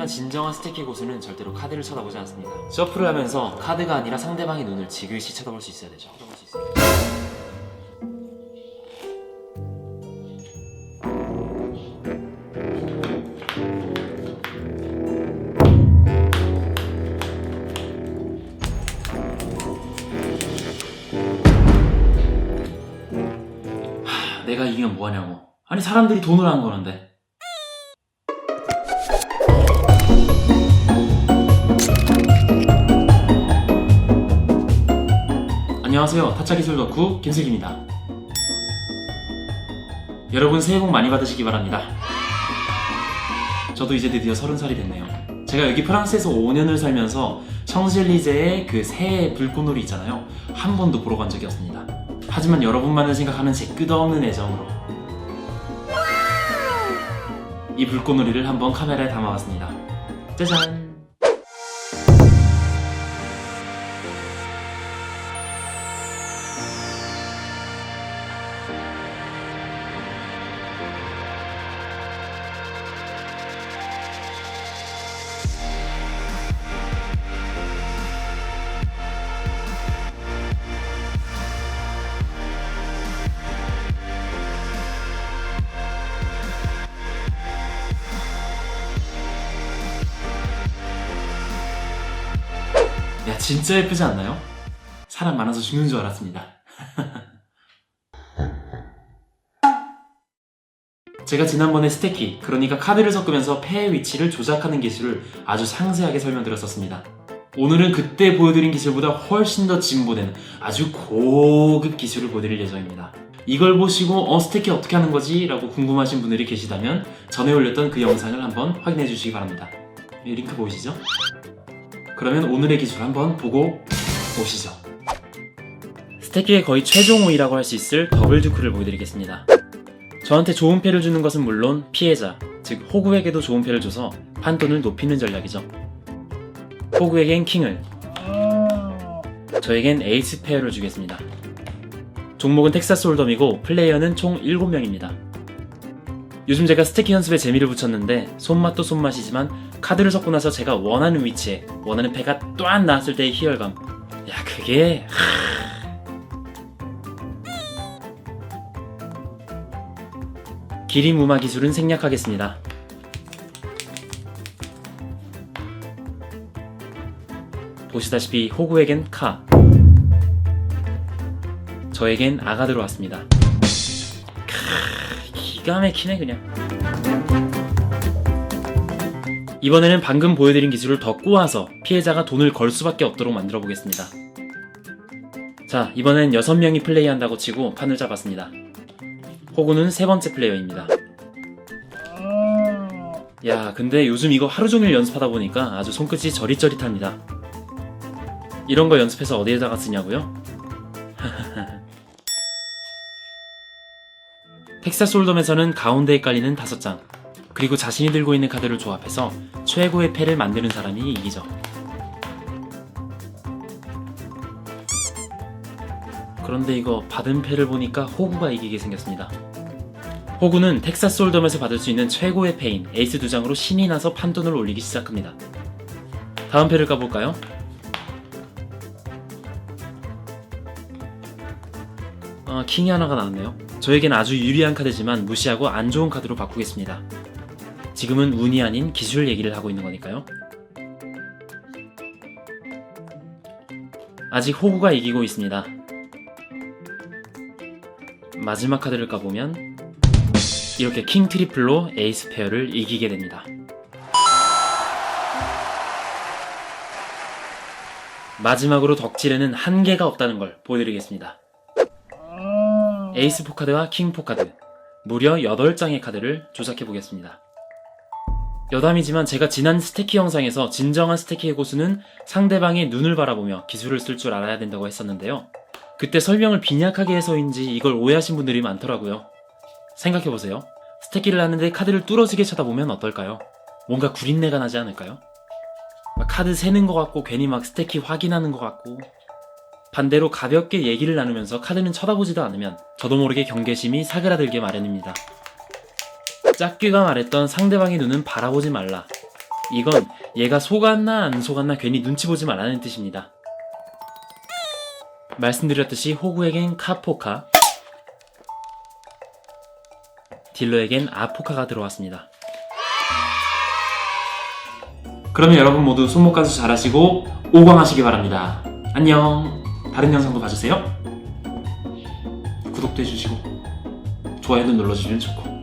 하지만 진정한 스테키 고수는 절대로 카드를 쳐다보지 않습니다. 셔플을 하면서 카드가 아니라 상대방의 눈을 지그시 쳐다볼 수 있어야 되죠. 내가 이기면 뭐하냐고. 아니 사람들이 돈을 안 거는데. 안녕하세요. 타짜기술 덕후 김슬기입니다. 여러분 새해 복 많이 받으시기 바랍니다. 저도 이제 드디어 30살이 됐네요. 제가 여기 프랑스에서 5년을 살면서 샹젤리제의 그 새해 불꽃놀이 있잖아요. 한 번도 보러 간 적이 없습니다. 하지만 여러분만을 생각하는 제 끝없는 애정으로 이 불꽃놀이를 한번 카메라에 담아봤습니다. 짜잔! 야, 진짜 예쁘지 않나요? 사람 많아서 죽는 줄 알았습니다. 제가 지난번에 스테키, 그러니까 카드를 섞으면서 패의 위치를 조작하는 기술을 아주 상세하게 설명드렸었습니다. 오늘은 그때 보여드린 기술보다 훨씬 더 진보된 아주 고급 기술을 보여드릴 예정입니다. 이걸 보시고 스테키 어떻게 하는 거지? 라고 궁금하신 분들이 계시다면 전에 올렸던 그 영상을 한번 확인해 주시기 바랍니다. 이 링크 보이시죠? 그러면 오늘의 기술 한번 보고 오시죠. 스테키의 거의 최종 5위라고 할 수 있을 더블 듀크를 보여드리겠습니다. 저한테 좋은 패를 주는 것은 물론 피해자, 즉 호구에게도 좋은 패를 줘서 판돈을 높이는 전략이죠. 호구에겐 킹을, 저에겐 에이스 페어를 주겠습니다. 종목은 텍사스 홀덤이고 플레이어는 총 7명입니다. 요즘 제가 스테키 연습에 재미를 붙였는데 손맛도 손맛이지만 카드를 섞고 나서 제가 원하는 위치에 원하는 패가 또한 나왔을 때의 희열감, 야 그게 기림우마 기술은 생략하겠습니다. 보시다시피 호구에겐 카, 저에겐 아가 들어왔습니다. 기가 막히네 그냥. 이번에는 방금 보여드린 기술을 더 꼬아서 피해자가 돈을 걸 수밖에 없도록 만들어 보겠습니다. 자, 이번엔 6명이 플레이한다고 치고 판을 잡았습니다. 호구는 세 번째 플레이어입니다. 야, 근데 요즘 이거 하루종일 연습하다 보니까 아주 손끝이 저릿저릿합니다. 이런 거 연습해서 어디에다가 쓰냐고요? 텍사스 홀덤에서는 가운데에 깔리는 5장, 그리고 자신이 들고 있는 카드를 조합해서 최고의 패를 만드는 사람이 이기죠. 그런데 이거 받은 패를 보니까 호구가 이기게 생겼습니다. 호구는 텍사스 홀덤에서 받을 수 있는 최고의 패인 에이스 2장으로 신이 나서 판돈을 올리기 시작합니다. 다음 패를 까볼까요? 킹이 하나가 나왔네요. 저에겐 아주 유리한 카드지만 무시하고 안 좋은 카드로 바꾸겠습니다. 지금은 운이 아닌 기술 얘기를 하고 있는 거니까요. 아직 호구가 이기고 있습니다. 마지막 카드를 까보면 이렇게 킹 트리플로 에이스 페어를 이기게 됩니다. 마지막으로 덕질에는 한계가 없다는 걸 보여드리겠습니다. 에이스 포카드와 킹 포카드 무려 8장의 카드를 조작해보겠습니다. 여담이지만 제가 지난 스테키 영상에서 진정한 스테키의 고수는 상대방의 눈을 바라보며 기술을 쓸 줄 알아야 된다고 했었는데요. 그때 설명을 빈약하게 해서인지 이걸 오해하신 분들이 많더라고요. 생각해보세요. 스테키를 하는데 카드를 뚫어지게 쳐다보면 어떨까요? 뭔가 구린내가 나지 않을까요? 막 카드 세는 것 같고 괜히 막 스테키 확인하는 것 같고. 반대로 가볍게 얘기를 나누면서 카드는 쳐다보지도 않으면 저도 모르게 경계심이 사그라들게 마련입니다. 짝귀가 말했던 상대방의 눈은 바라보지 말라. 이건 얘가 속았나 안 속았나 괜히 눈치 보지 말라는 뜻입니다. 말씀드렸듯이 호구에겐 카포카, 딜러에겐 아포카가 들어왔습니다. 그러면 여러분 모두 손목가수 잘하시고 오광하시기 바랍니다. 안녕. 다른 영상도 봐주세요. 구독도 해주시고 좋아요도 눌러주시면 좋고.